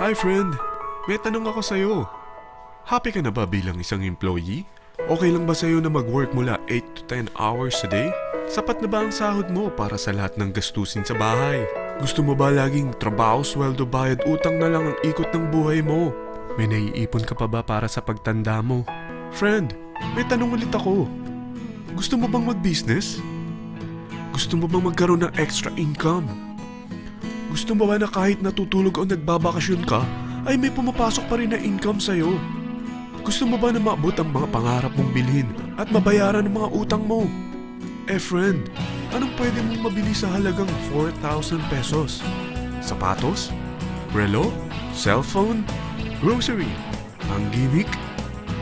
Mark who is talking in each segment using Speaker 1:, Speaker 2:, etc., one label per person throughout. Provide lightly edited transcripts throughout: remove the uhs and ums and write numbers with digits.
Speaker 1: Hi friend, may tanong ako sa'yo. Happy ka na ba bilang isang employee? Okay lang ba sa'yo na mag-work mula 8 to 10 hours a day? Sapat na ba ang sahod mo para sa lahat ng gastusin sa bahay? Gusto mo ba laging trabaho, sweldo, bayad, utang na lang ang ikot ng buhay mo? May naiipon ka pa ba para sa pagtanda mo? Friend, may tanong ulit ako. Gusto mo bang mag-business? Gusto mo bang magkaroon ng extra income? Gusto mo ba na kahit natutulog o nagbabakasyon ka, ay may pumapasok pa rin na income sa'yo? Gusto mo ba na maabot ang mga pangarap mong bilhin at mabayaran ang mga utang mo? Friend, anong pwede mong mabili sa halagang 4,000 pesos? Sapatos? Relo? Cellphone? Grocery? Ang gimmick?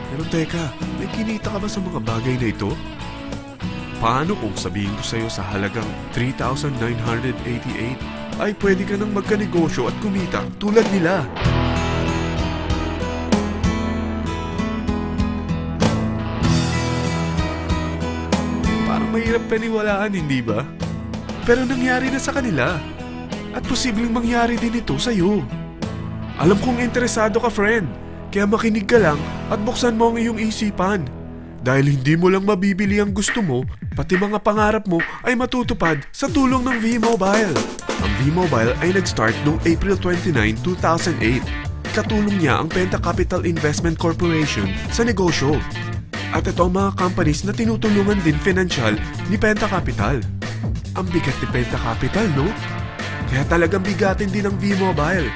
Speaker 1: Pero teka, may kinita ka ba sa mga bagay na ito? Paano kung sabihin ko sa'yo sa halagang 3,988 ay pwede ka nang magkanegosyo at kumita tulad nila? Mahirap paniwalaan, hindi ba? Pero nangyari na sa kanila. At posibleng mangyari din ito sa'yo. Alam kong interesado ka, friend. Kaya makinig ka lang at buksan mo ang iyong isipan. Dahil hindi mo lang mabibili ang gusto mo, pati mga pangarap mo ay matutupad sa tulong ng V-Mobile. Ang V-Mobile ay nag-start noong April 29, 2008. Katulong niya ang Penta Capital Investment Corporation sa negosyo. At ito ang mga companies na tinutulungan din financial ni Penta Capital. Ang bigat ni Penta Capital, no? Kaya talagang bigatin din ang V-Mobile.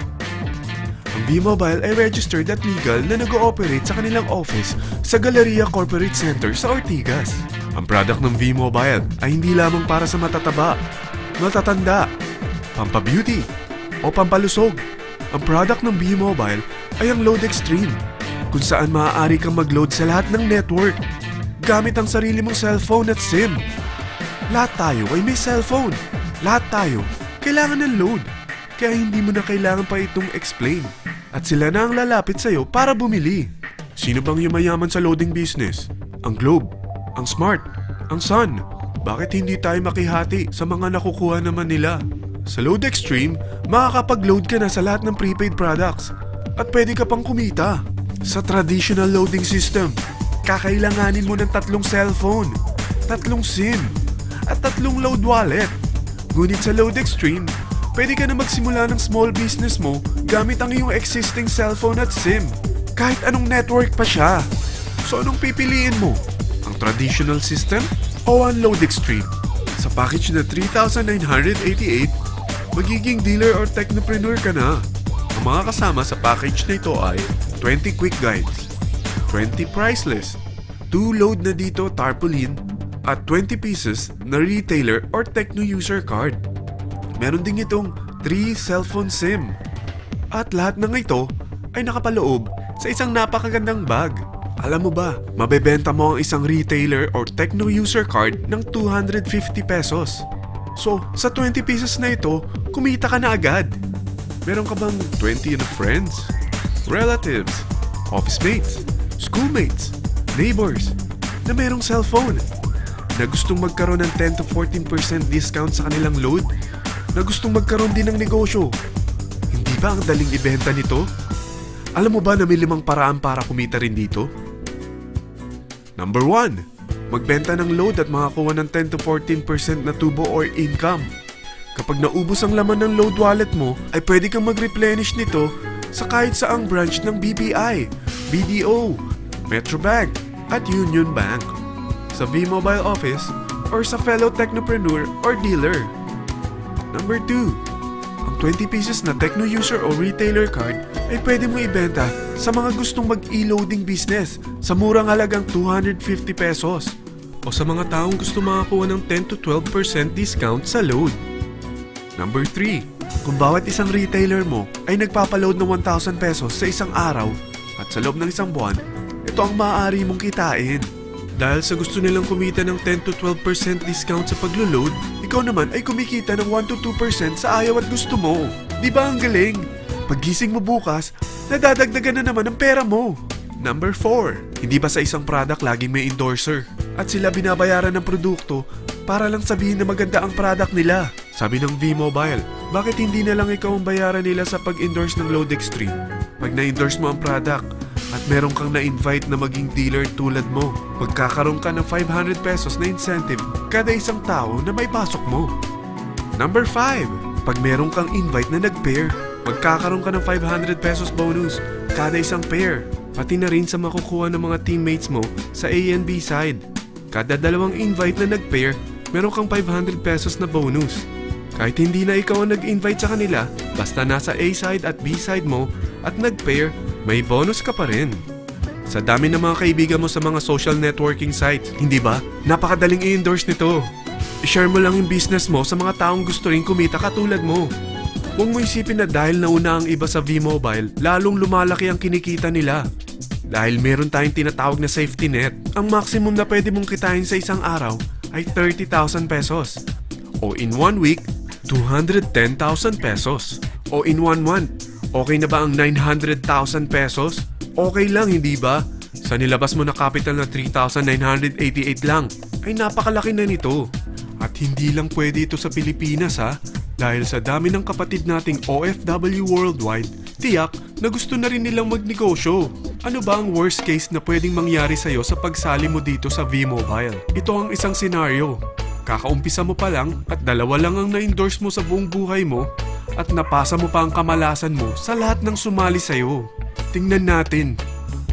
Speaker 1: Ang V-Mobile ay registered at legal na nag-ooperate sa kanilang office sa Galleria Corporate Center sa Ortigas. Ang product ng V-Mobile ay hindi lamang para sa matataba, matatanda, pampabeauty, o pampalusog. Ang product ng V-Mobile ay ang Load Extreme, kung saan maaari kang mag-load sa lahat ng network gamit ang sarili mong cellphone at SIM. Lahat tayo ay may cellphone. Lahat tayo kailangan ng load. Kaya hindi mo na kailangan pa itong explain. At sila na ang lalapit sa'yo para bumili. Sino bang yumayaman sa loading business? Ang Globe, ang Smart, ang Sun. Bakit hindi tayo makihati sa mga nakukuha naman nila? Sa Load Extreme, makakapag-load ka na sa lahat ng prepaid products. At pwede ka pang kumita. Sa traditional loading system, kakailanganin mo ng 3 cellphone, 3 SIM, at 3 load wallet. Ngunit sa Load Extreme, pwede ka na magsimula ng small business mo gamit ang iyong existing cellphone at SIM. Kahit anong network pa siya. So anong pipiliin mo? Ang traditional system o ang Load Extreme? Sa package na 3,988, magiging dealer or technopreneur ka na. Ang mga kasama sa package na ito ay 20 quick guides, 20 price list, 2 load na dito tarpaulin, at 20 pieces na retailer or techno user card. Meron din itong 3 cellphone SIM. At lahat ng ito ay nakapaloob sa isang napakagandang bag. Alam mo ba, mabebenta mo ang isang retailer or techno user card ng 250 pesos. So, sa 20 pieces na ito, kumita ka na agad. Meron ka bang 20 na friends, relatives, office mates, schoolmates, neighbors na merong cellphone na gustong magkaroon ng 10 to 14% discount sa kanilang load, na gustong magkaroon din ng negosyo? Hindi ba ang daling ibenta nito? Alam mo ba na may 5 paraan para kumita rin dito? Number 1, magbenta ng load at makakuha ng 10 to 14% na tubo or income. Kapag naubos ang laman ng load wallet mo, ay pwede kang mag-replenish nito sa kahit saang branch ng BPI, BDO, Metrobank, at Union Bank, sa V-Mobile office, or sa fellow technopreneur or dealer. Number 2, ang 20 pieces na techno user o retailer card ay pwede mo ibenta sa mga gustong mag-e-loading business sa murang halagang 250 pesos o sa mga taong gusto makakuha ng 10 to 12% discount sa load. Number 3, kung bawat isang retailer mo ay nagpapaload ng 1,000 pesos sa isang araw at sa loob ng isang buwan, ito ang maaari mong kitain. Dahil sa gusto nilang kumita ng 10 to 12% discount sa paglo-load, ikaw naman ay kumikita ng 1 to 2% sa ayaw at gusto mo. Di ba ang galing? Paggising mo bukas, nadadagdagan na naman ang pera mo. Number 4, hindi ba sa isang product laging may endorser? At sila binabayaran ng produkto para lang sabihin na maganda ang product nila. Sabi ng V-Mobile, bakit hindi na lang ikaw ang bayaran nila sa pag-endorse ng Load Extreme? Pag na-endorse mo ang product at meron kang na-invite na maging dealer tulad mo, magkakaroon ka ng 500 pesos na incentive kada isang tao na may pasok mo. Number 5. Pag meron kang invite na nag-pair, magkakaroon ka ng 500 pesos bonus kada isang pair, pati na rin sa makukuha ng mga teammates mo sa A and B side. Kada dalawang invite na nag-pair, meron kang 500 pesos na bonus. Kahit hindi na ikaw ang nag-invite sa kanila, basta nasa A side at B side mo at nag-pair, may bonus ka pa rin. Sa dami ng mga kaibigan mo sa mga social networking sites, hindi ba? Napakadaling i-endorse nito. I-share mo lang yung business mo sa mga taong gusto rin kumita katulad mo. Huwag mo isipin na dahil nauna ang iba sa V-Mobile, lalong lumalaki ang kinikita nila. Dahil meron tayong tinatawag na safety net, ang maximum na pwede mong kitain sa isang araw ay 30,000 pesos. O in 1 week, 210,000 pesos. O in 1 month, okay na ba ang 900,000 pesos? Okay lang, hindi ba? Sa nilabas mo na capital na 3,988 lang, ay napakalaki na nito. At hindi lang pwede ito sa Pilipinas ha, dahil sa dami ng kapatid nating OFW worldwide, tiyak na gusto na rin nilang magnegosyo. Ano ba ang worst case na pwedeng mangyari sa'yo sa pagsali mo dito sa V-Mobile? Ito ang isang senaryo. Kakaumpisa mo pa lang at 2 lang ang na-endorse mo sa buong buhay mo at napasa mo pa ang kamalasan mo sa lahat ng sumali sa'yo. Tingnan natin.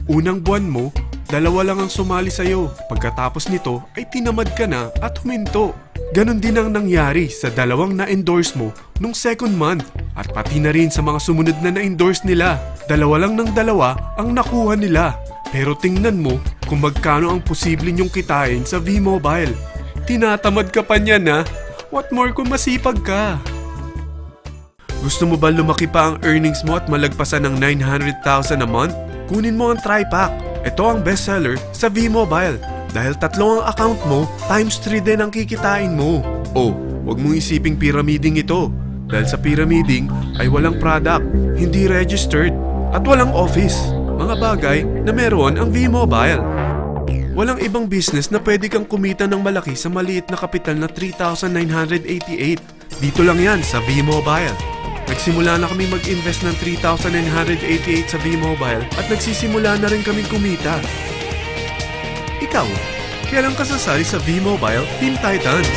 Speaker 1: Unang buwan mo, 2 lang ang sumali sa'yo. Pagkatapos nito ay tinamad ka na at huminto. Ganon din ang nangyari sa 2 na-endorse mo nung second month at pati na rin sa mga sumunod na na-endorse nila. 2 lang ng 2 ang nakuha nila. Pero tingnan mo kung magkano ang posible nyong kitain sa V-Mobile. Tinatamad ka pa niyan ha? What more kung masipag ka? Gusto mo ba lumaki pa ang earnings mo at malagpasan ng 900,000 a month? Kunin mo ang TriPack. Ito ang bestseller sa V-Mobile. Dahil 3 ang account mo, times 3 din ang kikitain mo. Oh, huwag mong isiping pyramiding ito. Dahil sa pyramiding ay walang product, hindi registered, at walang office. Mga bagay na meron ang V-Mobile. Walang ibang business na pwede kang kumita ng malaki sa maliit na kapital na 3,988. Dito lang yan sa V-Mobile. Nagsimula na kami mag-invest ng 3,988 sa V-Mobile at nagsisimula na rin kaming kumita. Ikaw, kailan ka sasali sa V-Mobile Team Titans?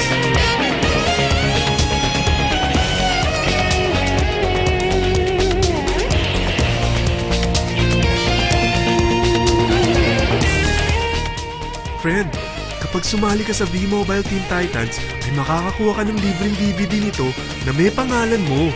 Speaker 1: Friend, kapag sumali ka sa V-Mobile Team Titans, ay makakakuha ka ng libreng DVD nito na may pangalan mo.